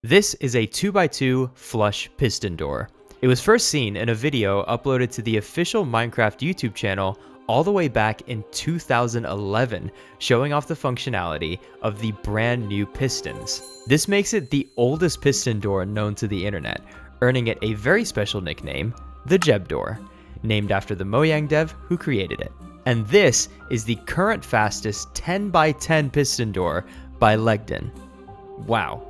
This is a 2x2 flush piston door. It was first seen in a video uploaded to the official Minecraft YouTube channel all the way back in 2011, showing off the functionality of the brand new pistons. This makes it the oldest piston door known to the internet, earning it a very special nickname, the Jeb door, named after the Mojang dev who created it. And this is the current fastest 10x10 piston door by Legden. Wow.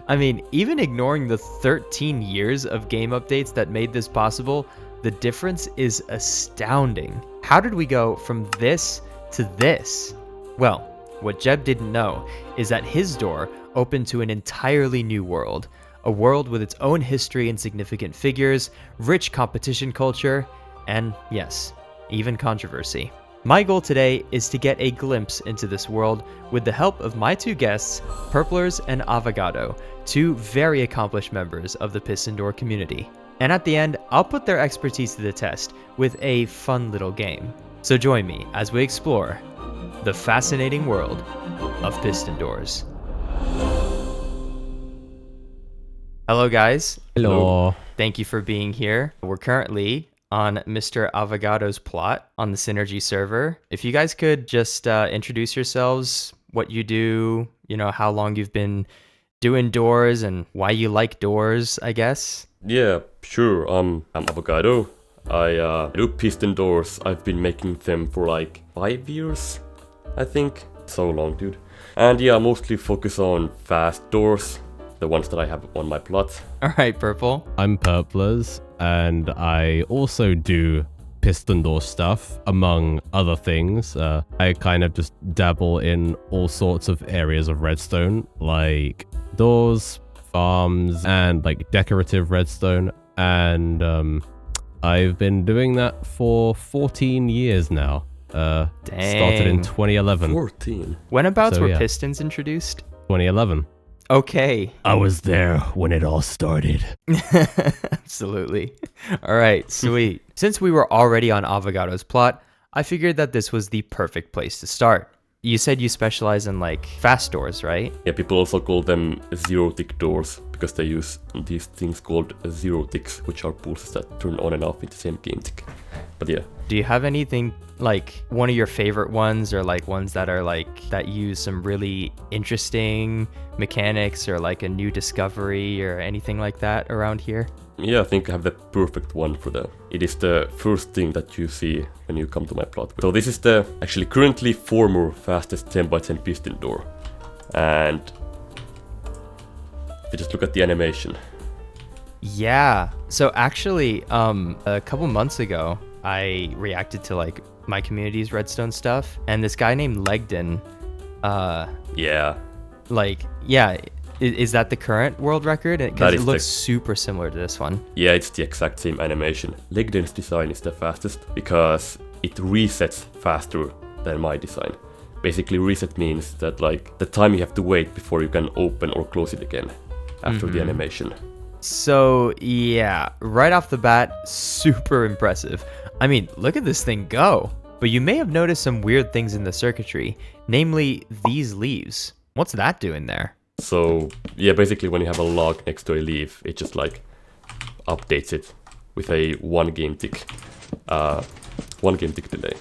I mean, even ignoring the 13 years of game updates that made this possible, the difference is astounding. How did we go from this to this? Well, what Jeb didn't know is that his door opened to an entirely new world, a world with its own history and significant figures, rich competition culture, and yes, even controversy. My goal today is to get a glimpse into this world with the help of my two guests, Purplers and Avogaado, two very accomplished members of the Piston Door community. And at the end, I'll put their expertise to the test with a fun little game. So join me as we explore the fascinating world of Piston Doors. Hello guys. Hello. Thank you for being here. We're currently on Mr. Avogaado's plot on the Synergy server. If you guys could just introduce yourselves, what you do, how long you've been doing doors and why you like doors, I guess. Yeah, sure. I'm Avogaado. I do piston doors. I've been making them for like 5 years, I think. So long, dude. And yeah, I mostly focus on fast doors, the ones that I have on my plot. All right, Purple. I'm Purplers, and I also do piston door stuff, among other things. I kind of just dabble in all sorts of areas of redstone, like doors, farms, and like decorative redstone. And I've been doing that for 14 years now. Started in 2011. 14. Whenabouts So, were yeah. pistons introduced? 2011. Okay. I was there when it all started. Absolutely. All right, sweet. Since we were already on Avogaado's plot, I figured that this was the perfect place to start. You said you specialize in like fast doors, right? Yeah, people also call them zero-tick doors because they use these things called zero-ticks, which are pulses that turn on and off in the same game tick. But yeah. Do you have anything like one of your favorite ones, or like ones that are like that use some really interesting mechanics, or like a new discovery or anything like that around here? Yeah, I think I have the perfect one for that. It is the first thing that you see when you come to my plot. So this is the actually currently former fastest 10x10 piston door. And if you just look at the animation. Yeah. So actually, a couple months ago, I reacted to like my community's redstone stuff, and this guy named Legden, Yeah. is that the current world record? That Because is it looks super similar to this one. Yeah, it's the exact same animation. Legden's design is the fastest because it resets faster than my design. Basically, reset means that like the time you have to wait before you can open or close it again after the animation. So yeah, right off the bat, super impressive. I mean, look at this thing go. But you may have noticed some weird things in the circuitry, namely these leaves. What's that doing there? So yeah, basically when you have a log next to a leaf, it just like updates it with a one game tick delay.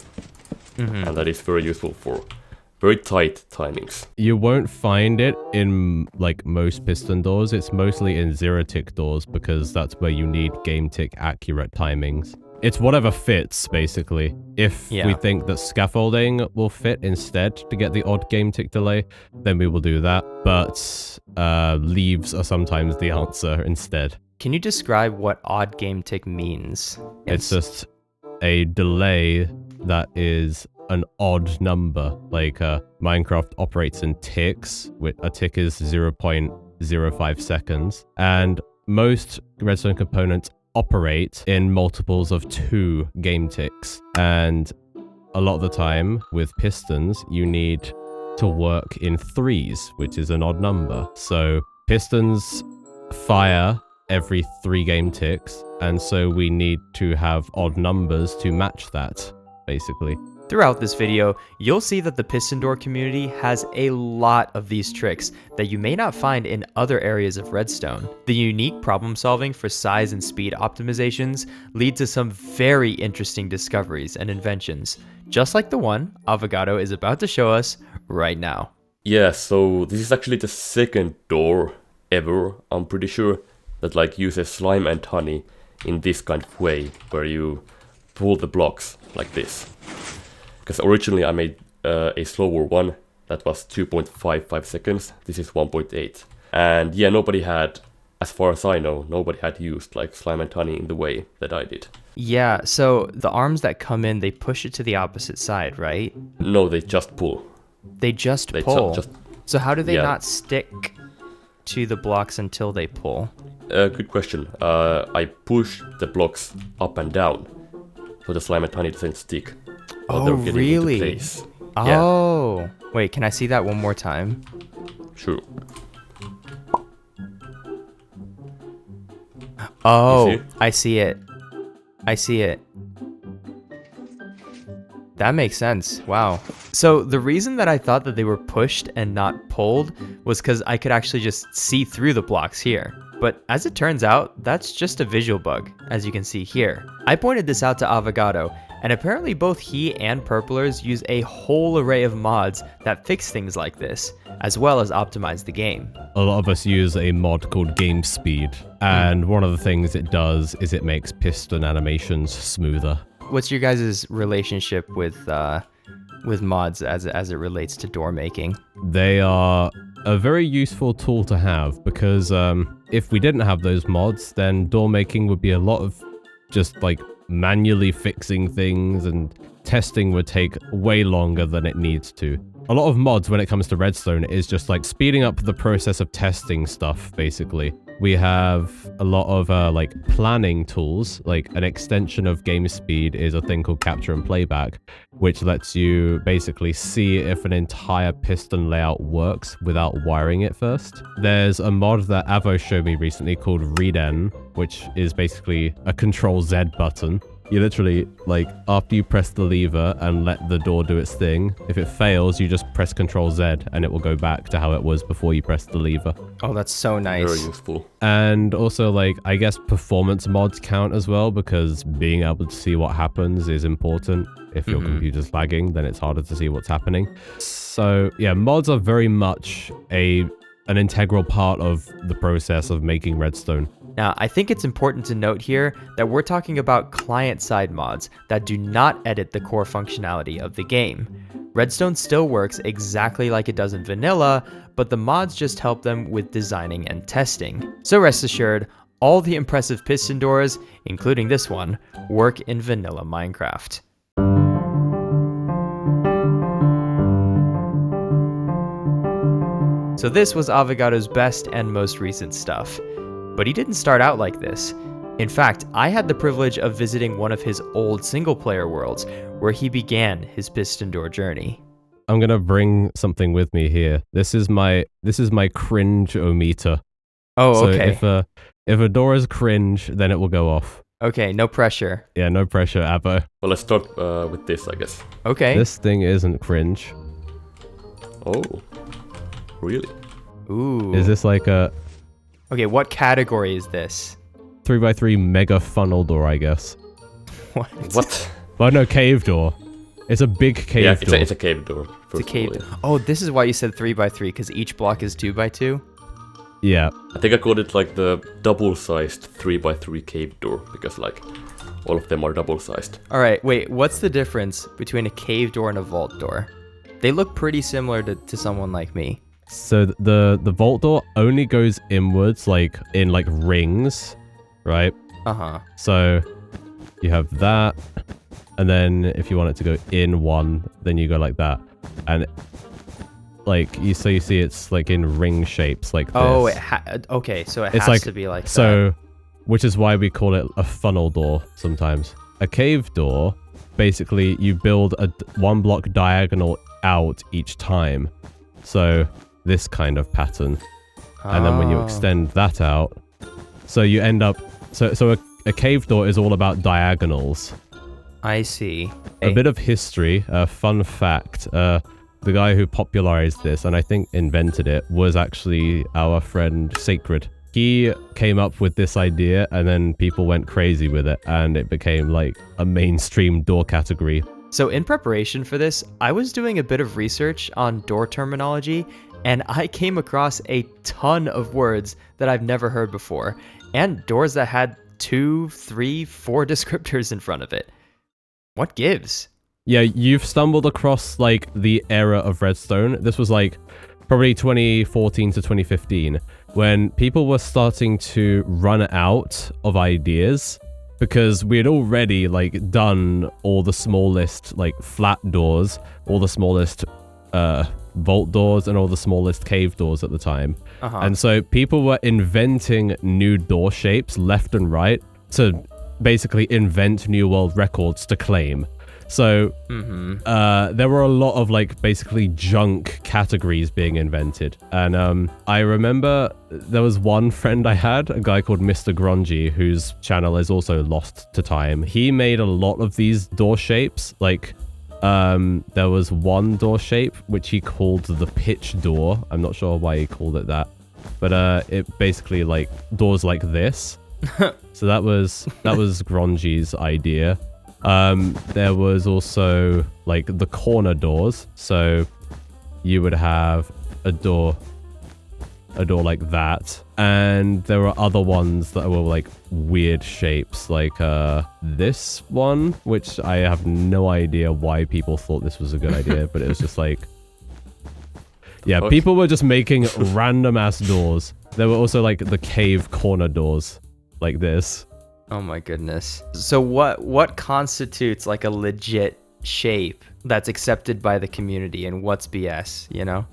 And that is very useful for very tight timings. You won't find it in like most piston doors. It's mostly in zero tick doors because that's where you need game tick accurate timings. It's whatever fits, basically. If we think that scaffolding will fit instead to get the odd game tick delay, then we will do that. But leaves are sometimes the answer instead. Can you describe what odd game tick means? It's just a delay that is an odd number. Like Minecraft operates in ticks. A tick is 0.05 seconds. And most redstone components operate in multiples of 2 game ticks. And a lot of the time with pistons, you need to work in 3s, which is an odd number. So pistons fire every 3 game ticks. And so we need to have odd numbers to match that, basically. Throughout this video, you'll see that the piston door community has a lot of these tricks that you may not find in other areas of redstone. The unique problem solving for size and speed optimizations lead to some very interesting discoveries and inventions, just like the one Avogaado is about to show us right now. Yeah, so this is actually the second door ever, I'm pretty sure, that like uses slime and honey in this kind of way, where you pull the blocks like this. Because originally I made a slower one that was 2.55 seconds. This is 1.8. And yeah, nobody had, as far as I know, nobody had used like slime and honey in the way that I did. Yeah, so the arms that come in, they push it to the opposite side, right? No, they just pull. They just pull. So how do they not stick to the blocks until they pull? Good question. I push the blocks up and down so the slime and honey doesn't stick. Oh, really? Into place. Oh, yeah. Wait, can I see that one more time? Sure. Oh, I see it. I see it. That makes sense. Wow. So the reason that I thought that they were pushed and not pulled was because I could actually just see through the blocks here. But as it turns out, that's just a visual bug, as you can see here. I pointed this out to Avogaado, and apparently both he and Purplers use a whole array of mods that fix things like this, as well as optimize the game. A lot of us use a mod called Game Speed, and one of the things it does is it makes piston animations smoother. What's your guys' relationship with mods as it relates to door making? They are a very useful tool to have because if we didn't have those mods, then door making would be a lot of just like manually fixing things, and testing would take way longer than it needs to. A lot of mods when it comes to redstone is just like speeding up the process of testing stuff, basically. We have a lot of like planning tools, like an extension of game speed is a thing called capture and playback, which lets you basically see if an entire piston layout works without wiring it first. There's a mod that Avo showed me recently called Reden, which is basically a Control Z button. You literally, like, after you press the lever and let the door do its thing, if it fails, you just press Control Z and it will go back to how it was before you pressed the lever. Oh, that's so nice. Very useful. And also, like, I guess performance mods count as well, because being able to see what happens is important. If your computer's lagging, then it's harder to see what's happening. So, yeah, mods are very much an integral part of the process of making redstone. Now, I think it's important to note here that we're talking about client-side mods that do not edit the core functionality of the game. Redstone still works exactly like it does in vanilla, but the mods just help them with designing and testing. So rest assured, all the impressive piston doors, including this one, work in vanilla Minecraft. So this was Avogaado's best and most recent stuff. But he didn't start out like this. In fact, I had the privilege of visiting one of his old single-player worlds, where he began his piston door journey. I'm gonna bring something with me here. This is my cringe-o-meter. Oh, okay. So if a door is cringe, then it will go off. Okay, no pressure. Yeah, no pressure, Avo. Well, let's start with this, I guess. Okay. This thing isn't cringe. Oh, really? Ooh. Is this like a... Okay, what category is this? 3x3 mega funnel door, I guess. What? What? Well, no, cave door. It's a big cave door. It's a cave door. It's a cave door. Oh, this is why you said 3x3, because each block is 2x2? Yeah. I think I called it like the double-sized 3x3 cave door, because like all of them are double-sized. Alright, wait, what's the difference between a cave door and a vault door? They look pretty similar to someone like me. So the vault door only goes inwards, like in like rings, right? Uh-huh. So you have that, and then if you want it to go in one, then you go like that, and like you see it's like in ring shapes like this. Oh, okay, so it has to be like that. So, which is why we call it a funnel door sometimes. A cave door, basically you build one block diagonal out each time. So this kind of pattern, and then when you extend that out, so you end up so a cave door is all about diagonals, I see. A bit of history, fun fact. The guy who popularized this, and I think invented it, was actually our friend Sacred. He came up with this idea, and then people went crazy with it, and it became like a mainstream door category. So in preparation for this, I was doing a bit of research on door terminology, and I came across a ton of words that I've never heard before, and doors that had 2, 3, 4 descriptors in front of it. What gives? Yeah, you've stumbled across like the era of redstone. This was like probably 2014 to 2015, when people were starting to run out of ideas, because we had already like done all the smallest like flat doors, all the smallest vault doors, and all the smallest cave doors at the time. And so people were inventing new door shapes left and right to basically invent new world records to claim. So there were a lot of like basically junk categories being invented. And I remember there was one friend I had, a guy called Mr. Grungy, whose channel is also lost to time. He made a lot of these door shapes. Like there was one door shape which he called the pitch door. I'm not sure why he called it that, but it basically like doors like this. So that was Grungy's idea. There was also like the corner doors, so you would have a door like that, and there were other ones that were like weird shapes, like this one, which I have no idea why people thought this was a good idea, but it was just like, yeah, okay. People were just making random ass doors. There were also like the cave corner doors like this. Oh my goodness. So what constitutes like a legit shape that's accepted by the community, and what's BS, you know?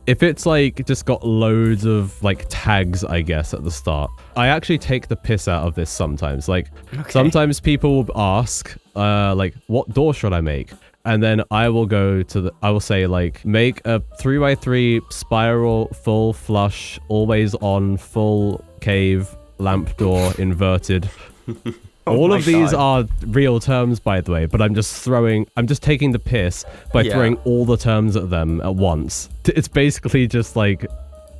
If it's like just got loads of like tags, I guess, at the start. I actually take the piss out of this sometimes. Like sometimes people will ask like, what door should I make? And then I will I will say like, make a 3x3 spiral full flush, always on, full cave lamp door inverted. All of these are real terms, by the way, but I'm just taking the piss by throwing all the terms at them at once. It's basically just like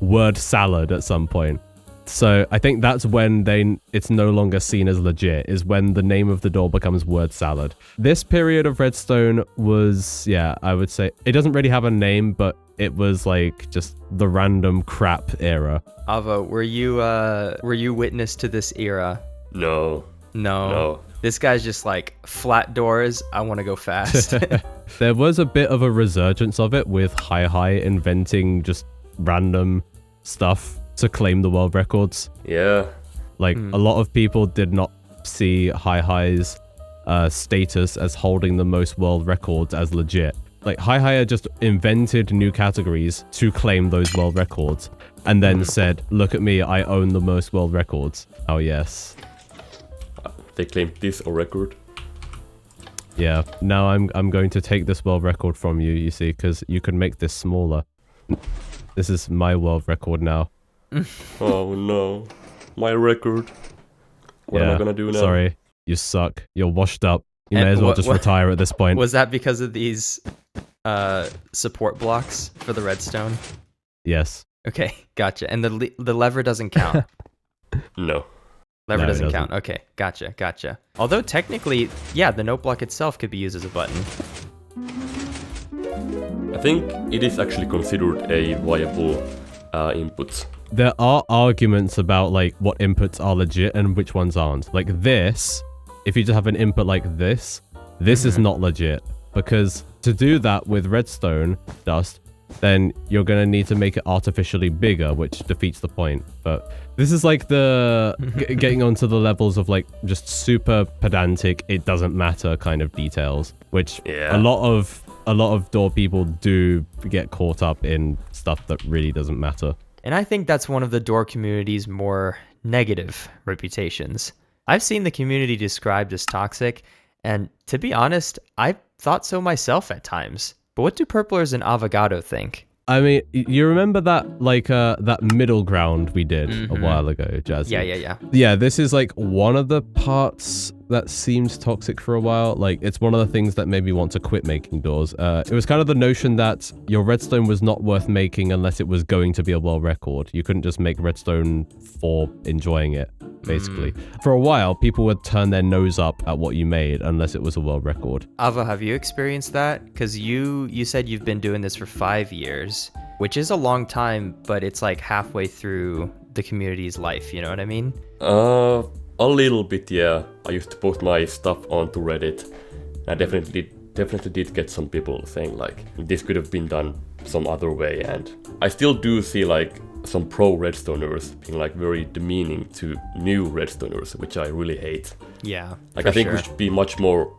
word salad at some point. So I think that's when it's no longer seen as legit, is when the name of the door becomes word salad. This period of redstone was, I would say, it doesn't really have a name, but it was like just the random crap era. Avo, were you witness to this era? No. This guy's just like, flat doors, I want to go fast. There was a bit of a resurgence of it with Hi inventing just random stuff to claim the world records. Yeah. Like a lot of people did not see Hi's status as holding the most world records as legit. Like Hi just invented new categories to claim those world records, and then said, "Look at me, I own the most world records." Oh yes. They claimed this a record. Yeah. Now I'm going to take this world record from you. You see, because you can make this smaller. This is my world record now. Oh no, my record. What am I gonna do now? Sorry, you suck. You're washed up. You may as well just retire at this point. Was that because of these support blocks for the redstone? Yes. Okay, gotcha. And the lever doesn't count. No. Lever doesn't count. Okay, gotcha. Although technically, the note block itself could be used as a button. I think it is actually considered a viable input. There are arguments about like what inputs are legit and which ones aren't. Like this, if you just have an input like this is not legit, because to do that with redstone dust, then you're going to need to make it artificially bigger, which defeats the point. But this is like the getting onto the levels of like just super pedantic, it doesn't matter kind of details, which a lot of door people do get caught up in stuff that really doesn't matter. And I think that's one of the door community's more negative reputations. I've seen the community described as toxic, and to be honest, I thought so myself at times. But what do Purplers and Avogaado think? I mean, you remember that like that middle ground we did a while ago, Jazzy? Yeah. Yeah, this is like one of the parts that seemed toxic for a while. Like, it's one of the things that made me want to quit making doors. It was kind of the notion that your redstone was not worth making unless it was going to be a world record. You couldn't just make redstone for enjoying it, basically. For a while, people would turn their nose up at what you made unless it was a world record. Ava, have you experienced that? Because you said you've been doing this for 5 years, which is a long time, but it's like halfway through the community's life, you know what I mean? A little bit, yeah. I used to post my stuff onto Reddit. I definitely did get some people saying like, this could have been done some other way, and I still do see like some pro redstoners being like very demeaning to new redstoners, which I really hate. Yeah, like I think we should be much more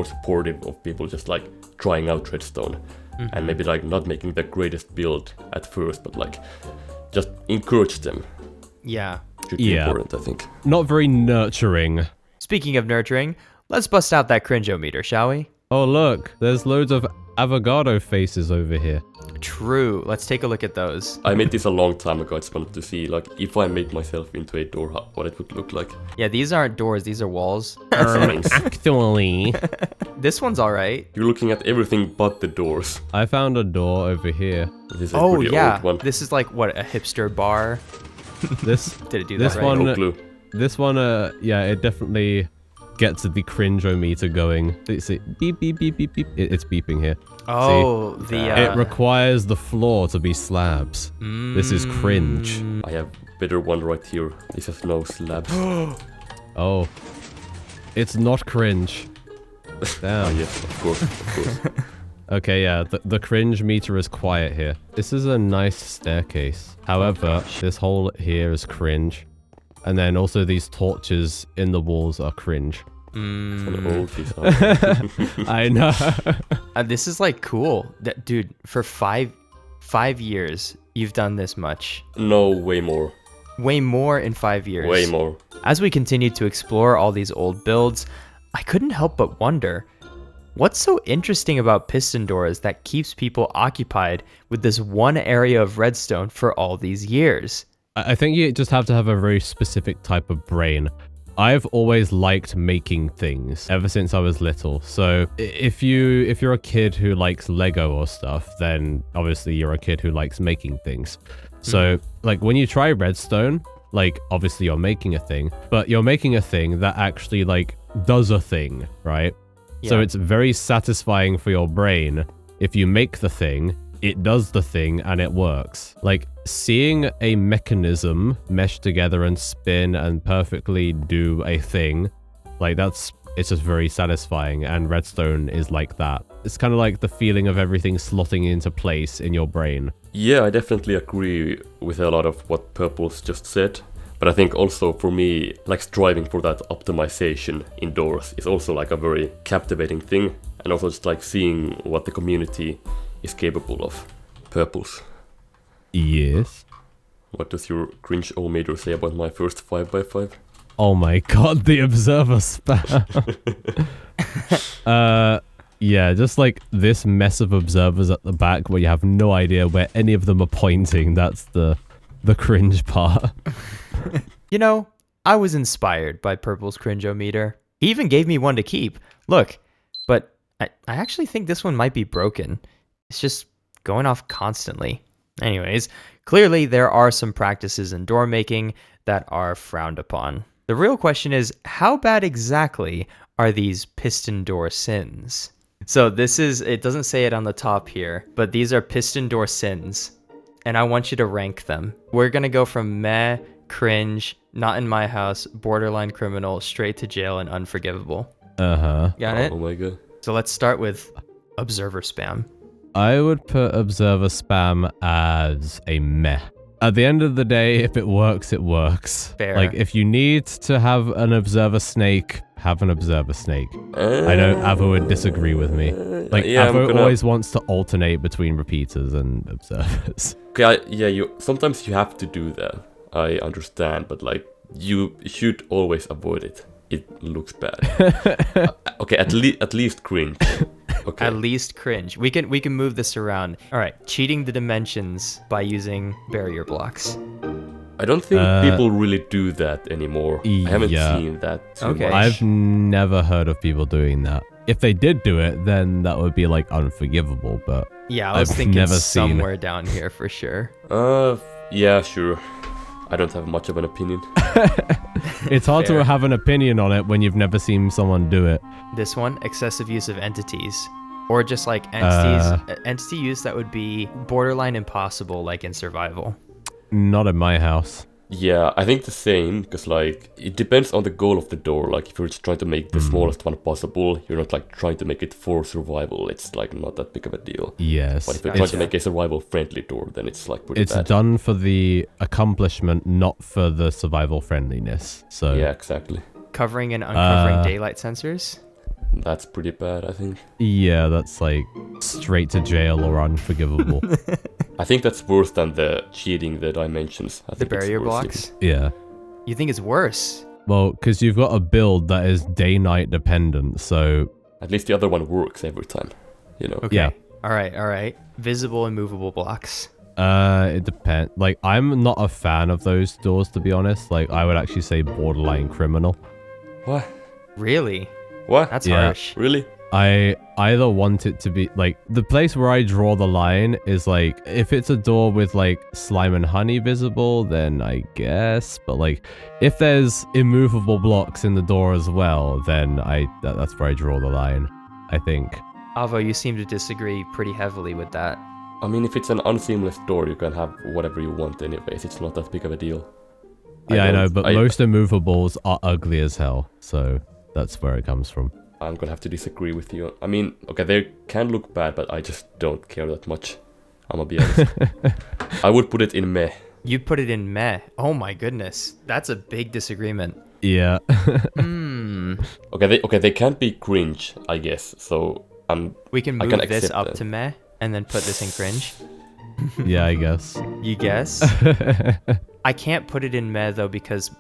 supportive of people just like trying out redstone, and maybe like not making the greatest build at first, but like just encourage them. Yeah. Should be important, I think. Not very nurturing. Speaking of nurturing, let's bust out that cringe-o-meter, shall we? Oh, look, there's loads of Avogaado faces over here. True. Let's take a look at those. I made this a long time ago. I just wanted to see, like, if I made myself into a door, what it would look like. Yeah, these aren't doors. These are walls. Actually, This one's all right. You're looking at everything but the doors. I found a door over here. This is a pretty old one. This is like, what, a hipster bar? This Did it do this that right? one, No clue. this one, yeah, it definitely gets the cringe-o-meter going. See, beep beep beep beep beep. It's beeping here. Oh, See? It requires the floor to be slabs. This is cringe. I have better one right here. This has no slabs. Oh, it's not cringe. Damn. Yes, of course. Okay, yeah, the cringe meter is quiet here. This is a nice staircase. However, this hole here is cringe. And then also these torches in the walls are cringe. It's an old design. I know. This is like cool. Dude, for five years, you've done this much. No, way more. Way more in 5 years. Way more. As we continued to explore all these old builds, I couldn't help but wonder, what's so interesting about Piston Doors that keeps people occupied with this one area of redstone for all these years? I think you just have to have a very specific type of brain. I've always liked making things ever since I was little. So if you're a kid who likes Lego or stuff, then obviously you're a kid who likes making things. So like when you try redstone, like obviously you're making a thing, but you're making a thing that actually like does a thing, right? Yeah. So it's very satisfying for your brain. If you make the thing, it does the thing and it works. Like seeing a mechanism mesh together and spin and perfectly do a thing, like it's just very satisfying, and redstone is like that. It's kind of like the feeling of everything slotting into place in your brain. Yeah, I definitely agree with a lot of what Purple's just said. But I think also for me, like striving for that optimization indoors is also like a very captivating thing. And also just like seeing what the community is capable of. Purples. Yes. What does your cringe-o-meter say about my first 5x5? Oh my god, the observer spam. Yeah, just like this mess of observers at the back where you have no idea where any of them are pointing. That's the cringe part. You know, I was inspired by Purple's cringe-o-meter. He even gave me one to keep. Look, but I actually think this one might be broken. It's just going off constantly. Anyways, clearly there are some practices in door making that are frowned upon. The real question is, how bad exactly are these piston door sins? So it doesn't say it on the top here, but these are piston door sins, and I want you to rank them. We're gonna go from meh, cringe, not in my house, borderline criminal, straight to jail, and unforgivable. Got it? Oh my god. So let's start with observer spam. I would put observer spam as a meh. At the end of the day, if it works, it works. Fair. Like, if you need to have an observer snake, have an observer snake. I know Avo would disagree with me. Like, yeah, Avo always wants to alternate between repeaters and observers. Okay, sometimes you have to do that. I understand, but like, you should always avoid it. It looks bad. Okay, at least cringe. Okay. At least cringe. We can move this around. All right, cheating the dimensions by using barrier blocks. I don't think people really do that anymore. I haven't seen that too much. I've never heard of people doing that. If they did do it, then that would be like unforgivable, but yeah, I was thinking somewhere down here for sure. Yeah, sure. I don't have much of an opinion. It's hard to have an opinion on it when you've never seen someone do it. This one, excessive use of entities. Or just like entities, entity use that would be borderline impossible, like in survival. Not in my house. Yeah, I think the same, because like it depends on the goal of the door. Like if you're just trying to make the smallest one possible, you're not like trying to make it for survival. It's like not that big of a deal. Yes. But if you're trying to make a survival friendly door, then it's like pretty bad. It's done for the accomplishment, not for the survival friendliness. So yeah, exactly. Covering and uncovering daylight sensors. That's pretty bad, I think. Yeah, that's like straight to jail or unforgivable. I think that's worse than the cheating the dimensions. The barrier blocks? Yeah. You think it's worse? Well, because you've got a build that is day-night dependent, so... At least the other one works every time, you know? Okay. Yeah. All right. Visible and movable blocks. It depends. Like, I'm not a fan of those doors, to be honest. Like, I would actually say borderline criminal. What? Really? What? That's harsh. Really? I either want it to be like the place where I draw the line is like if it's a door with like slime and honey visible, then I guess. But like if there's immovable blocks in the door as well, then that's where I draw the line, I think. Avo, you seem to disagree pretty heavily with that. I mean, if it's an unseamless door, you can have whatever you want anyways. It's not that big of a deal. Yeah, I know, but most immovables are ugly as hell. So that's where it comes from. I'm gonna have to disagree with you. I mean, okay, they can look bad, but I just don't care that much. I'm gonna be honest. I would put it in meh. You put it in meh. Oh my goodness. That's a big disagreement. Yeah. Okay, they can't be cringe, I guess. So we can move this up to meh and then put this in cringe. Yeah, I guess. You guess? I can't put it in meh though because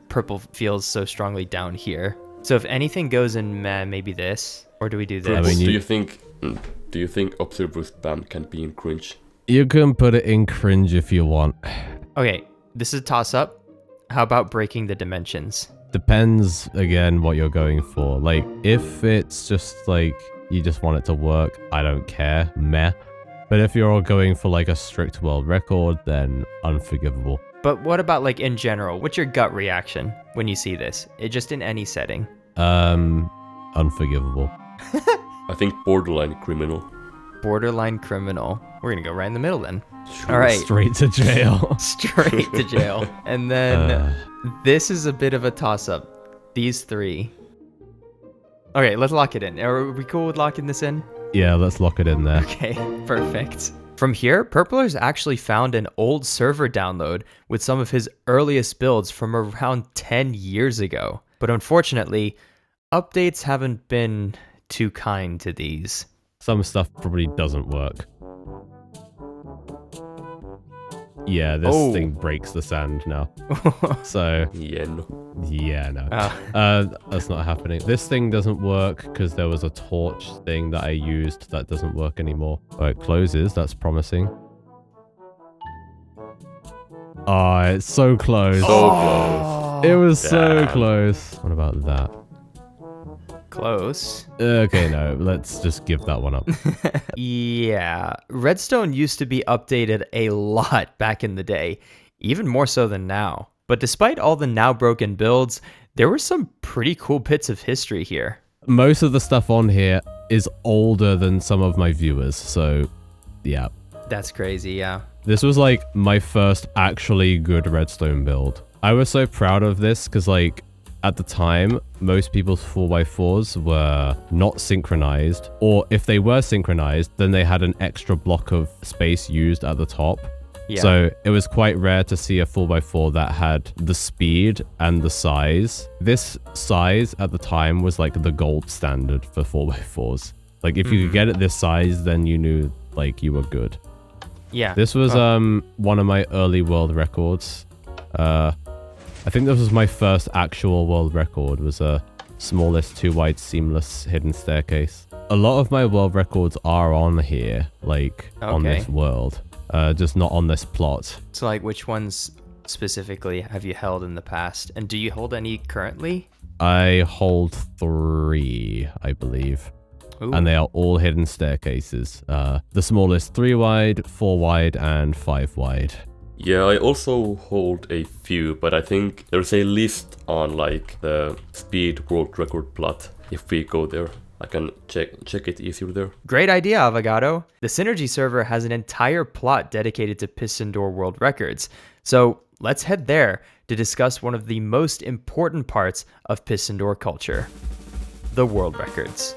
purple feels so strongly down here. So if anything goes in meh, maybe this, or do we do this? I mean, do you think observer spam can be in cringe? You can put it in cringe if you want. Okay, this is a toss up. How about breaking the dimensions? Depends again what you're going for. Like if it's just like you just want it to work, I don't care, meh. But if you're going for like a strict world record, then unforgivable. But what about like in general? What's your gut reaction when you see this? Just in any setting. Unforgivable. I think borderline criminal. Borderline criminal. We're gonna go right in the middle then. Sure. All right. Straight to jail. Straight to jail. And then this is a bit of a toss-up. These three. Okay, let's lock it in. Are we cool with locking this in? Yeah, let's lock it in there. Okay, perfect. From here, Purpler's actually found an old server download with some of his earliest builds from around 10 years ago. But unfortunately, updates haven't been too kind to these. Some stuff probably doesn't work. Yeah, this thing breaks the sand now. So yeah, no. That's not happening. This thing doesn't work because there was a torch thing that I used that doesn't work anymore. Oh, it closes. That's promising. Oh, it's so close. So close. It was so close. What about that? Close. Okay, no, let's just give that one up. Yeah, redstone used to be updated a lot back in the day, even more so than now. But despite all the now broken builds, there were some pretty cool bits of history here. Most of the stuff on here is older than some of my viewers, so yeah. That's crazy, yeah. This was like my first actually good redstone build. I was so proud of this because like at the time, most people's 4x4s were not synchronized, or if they were synchronized, then they had an extra block of space used at the top. Yeah. So it was quite rare to see a 4x4 that had the speed and the size. This size at the time was like the gold standard for 4x4s. Like if you could get it this size, then you knew like you were good. Yeah. This was one of my early world records. I think this was my first actual world record, was a smallest 2-wide seamless hidden staircase. A lot of my world records are on here, like on this world, just not on this plot. So like which ones specifically have you held in the past? And do you hold any currently? I hold 3, I believe. Ooh. And they are all hidden staircases. The smallest 3 wide, 4 wide, and 5 wide. Yeah, I also hold a few, but I think there's a list on like the speed world record plot. If we go there, I can check it easier there. Great idea, Avogaado. The Synergy server has an entire plot dedicated to Piston Door world records. So let's head there to discuss one of the most important parts of Piston Door culture, the world records.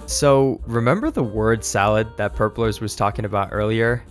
So remember the word salad that Purplers was talking about earlier?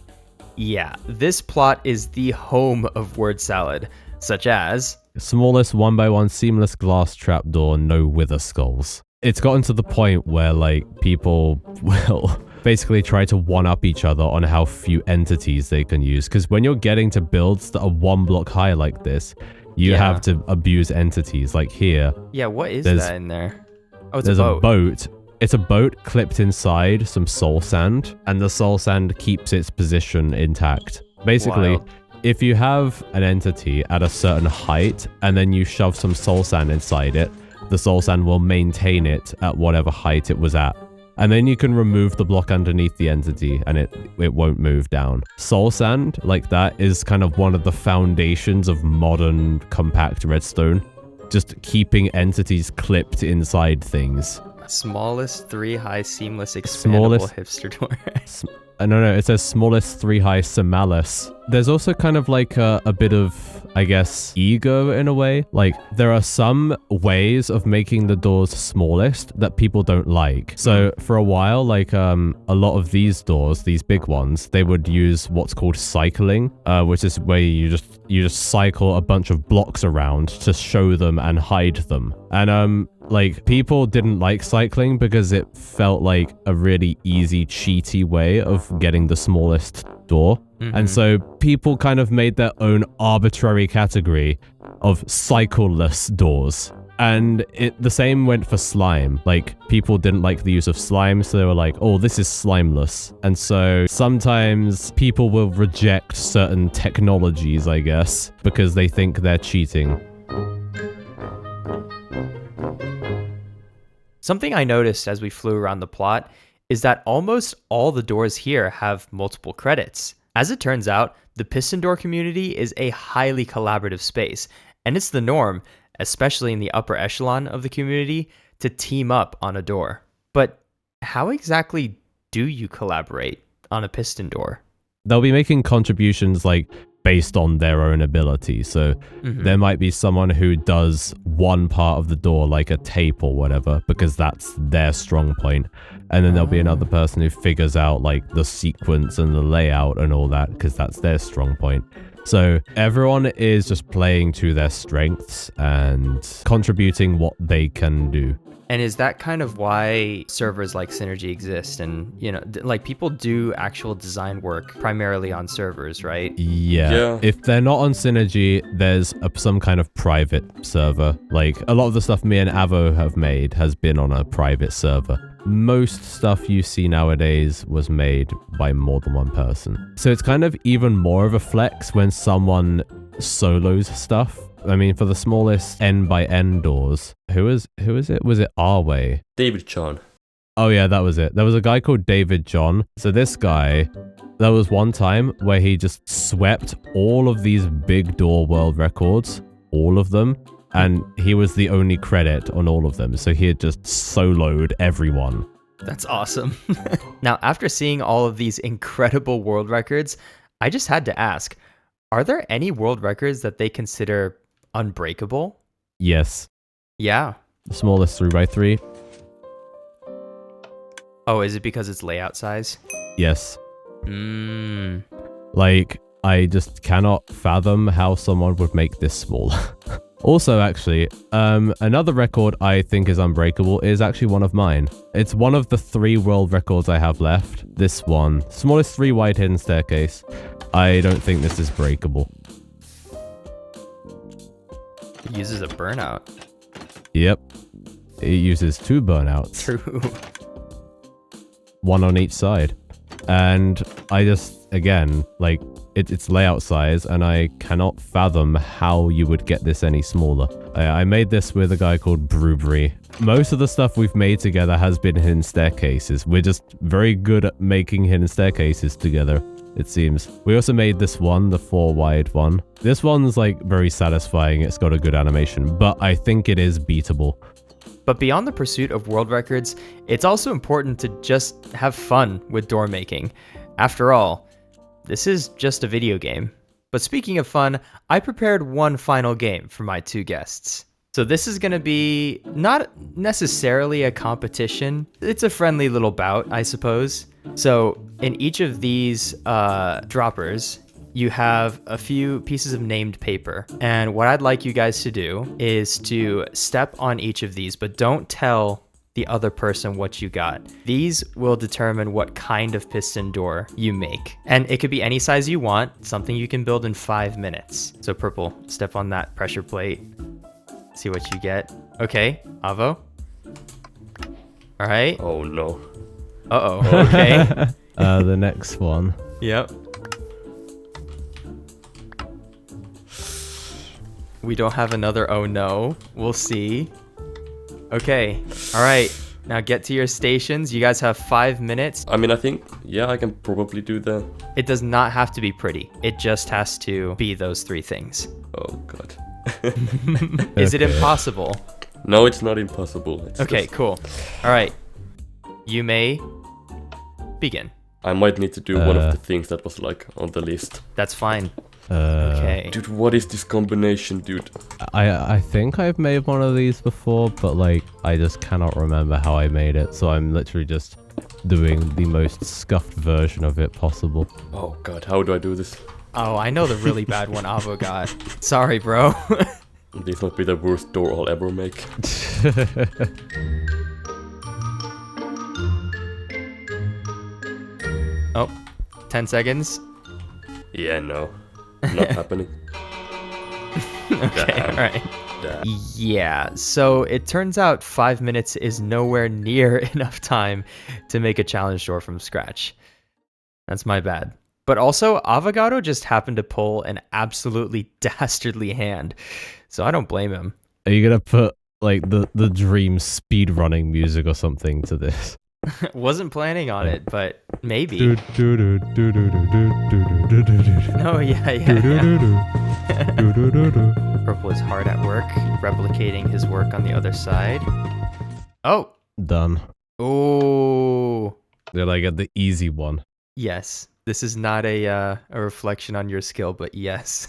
Yeah, this plot is the home of word salad, such as Smallest 1x1 seamless glass trapdoor, no wither skulls. It's gotten to the point where like people will basically try to one-up each other on how few entities they can use. Because when you're getting to builds that are 1 block high like this, you have to abuse entities. Like here. Yeah, what is that in there? Oh, it's there's a boat. It's a boat clipped inside some soul sand, and the soul sand keeps its position intact. Basically, Wild. if you have an entity at a certain height and then you shove some soul sand inside it, the soul sand will maintain it at whatever height it was at. And then you can remove the block underneath the entity and it won't move down. Soul sand, like that, is kind of one of the foundations of modern compact redstone. Just keeping entities clipped inside things. Smallest 3 high seamless expandable hipster door. No, it says smallest 3 high Somalis. There's also kind of like a bit of, I guess, ego in a way. Like, there are some ways of making the doors smallest that people don't like. So for a while, like a lot of these doors, these big ones, they would use what's called cycling, which is where you just cycle a bunch of blocks around to show them and hide them. And like, people didn't like cycling because it felt like a really easy, cheaty way of getting the smallest door. And so people kind of made their own arbitrary category of cycleless doors. And the same went for slime. Like, people didn't like the use of slime, so they were like, oh, this is slimeless. And so sometimes people will reject certain technologies, I guess, because they think they're cheating. Something I noticed as we flew around the plot is that almost all the doors here have multiple credits. As it turns out, the Piston Door community is a highly collaborative space, and it's the norm, especially in the upper echelon of the community, to team up on a door. But how exactly do you collaborate on a Piston Door? They'll be making contributions like based on their own ability. So there might be someone who does one part of the door, like a tape or whatever, because that's their strong point. And then there'll be another person who figures out like the sequence and the layout and all that, because that's their strong point. So everyone is just playing to their strengths and contributing what they can do. And is that kind of why servers like Synergy exist? And, you know, like people do actual design work primarily on servers, right? Yeah. If they're not on Synergy, there's some kind of private server. Like, a lot of the stuff me and Avo have made has been on a private server. Most stuff you see nowadays was made by more than one person. So it's kind of even more of a flex when someone solos stuff. I mean, for the smallest N by N doors, who is it? Was it Arway? David John. Oh yeah, that was it. There was a guy called David John. So this guy, there was one time where he just swept all of these big door world records, all of them, and he was the only credit on all of them. So he had just soloed everyone. That's awesome. Now, after seeing all of these incredible world records, I just had to ask, are there any world records that they consider unbreakable? Yes. Yeah. The smallest 3x3. Oh, is it because it's layout size? Yes. Mm. Like, I just cannot fathom how someone would make this small. Also, actually, another record I think is unbreakable is actually one of mine. It's one of the 3 world records I have left. This one. Smallest 3 wide hidden staircase. I don't think this is breakable. It uses a burnout. Yep. It uses 2 burnouts. True. One on each side. And I just, again, like, it's layout size, and I cannot fathom how you would get this any smaller. I made this with a guy called Brewbury. Most of the stuff we've made together has been hidden staircases. We're just very good at making hidden staircases together, it seems. We also made this one, the 4 wide one. This one's like very satisfying. It's got a good animation, but I think it is beatable. But beyond the pursuit of world records, it's also important to just have fun with door making. After all, this is just a video game. But speaking of fun, I prepared one final game for my 2 guests. So this is going to be not necessarily a competition. It's a friendly little bout, I suppose. So in each of these droppers, you have a few pieces of named paper. And what I'd like you guys to do is to step on each of these, but don't tell the other person what you got. These will determine what kind of piston door you make. And it could be any size you want, something you can build in 5 minutes. So Purple, step on that pressure plate. See what you get. Okay, Avo. All right. Oh no. Uh-oh, okay. The next one. Yep. We don't have another oh no. We'll see. Okay. All right. Now get to your stations. You guys have 5 minutes. I mean, I think, yeah, I can probably do that. It does not have to be pretty. It just has to be those 3 things. Oh god. Is it Okay. impossible? No, it's not impossible. It's Okay, just- cool. All right. You may begin. I might need to do one of the things that was like on the list. That's fine. Okay. Dude, what is this combination, dude? I think I've made one of these before, but like I just cannot remember how I made it, so I'm literally just doing the most scuffed version of it possible. Oh god, how do I do this? Oh, I know the really bad one Avo got. Sorry, bro. This might be the worst door I'll ever make. Oh, 10 seconds. Yeah, no. Not happening. Okay, Damn. all right. Damn. Yeah, so it turns out 5 minutes is nowhere near enough time to make a challenge door from scratch. That's my bad. But also, Avogaado just happened to pull an absolutely dastardly hand, so I don't blame him. Are you gonna put like the dream speedrunning music or something to this? Wasn't planning on it, but maybe. Do, do, do, do, do, do, do, do, do, do, do. Oh, yeah. Do, do, do, do, do. Purple is hard at work, replicating his work on the other side. Oh! Done. Oh! Did I get the easy one? Yes. This is not a reflection on your skill, but yes.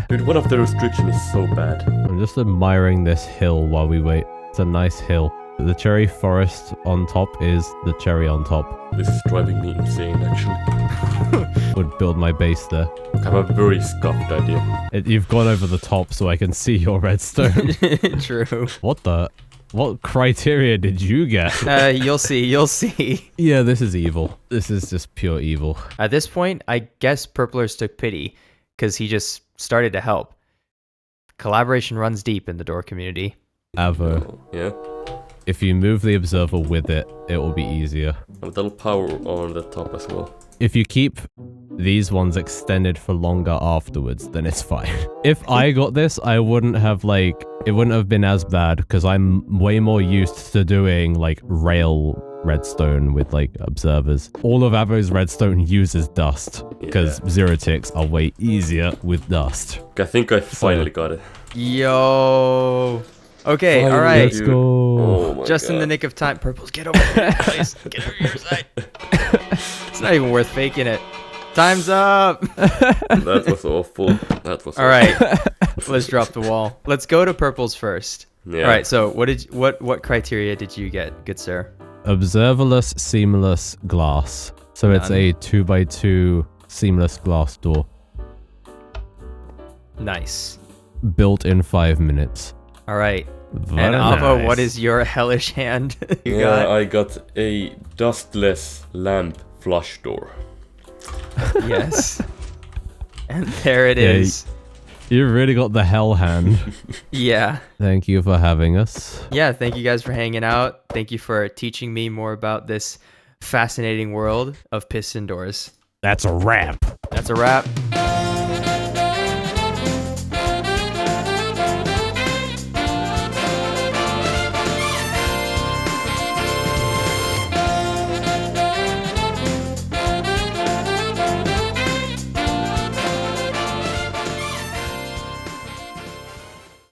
Dude, one of the restrictions is so bad. I'm just admiring this hill while we wait. It's a nice hill. The cherry forest on top is the cherry on top. This is driving me insane, actually. Would build my base there. I have a very scuffed idea. You've gone over the top so I can see your redstone. True. What criteria did you get? You'll see. Yeah, this is evil. This is just pure evil. At this point, I guess Purplers took pity, because he just started to help. Collaboration runs deep in the door community. Avo, Oh, yeah? if you move the observer with it, it will be easier. And that'll power on the top as well. If you keep these ones extended for longer afterwards, then it's fine. If I got this, I wouldn't have it wouldn't have been as bad because I'm way more used to doing like rail redstone with like observers. All of Avo's redstone uses dust because zero ticks are way easier with dust. I think I finally got it. Yo. Okay, Finally, all right. Let's dude. go. Oh my Just in the God. nick of time. Purples, get over here, guys. Get over your side. It's not even worth faking it. Time's up. That was awful. That was All right. Let's drop the wall. Let's go to purples first. Yeah. All right. So what criteria did you get, good sir? Observerless seamless glass. So it's None. a 2x2 seamless glass door Nice. built in 5 minutes. All right. Very And Avo, nice. what is your hellish hand you Yeah, got? I got a dustless lamp flush door. Yes. And there it Yeah, is. You really got the hell hand. Yeah. Thank you for having us. Yeah, thank you guys for hanging out. Thank you for teaching me more about this fascinating world of piston doors. That's a wrap. That's a wrap.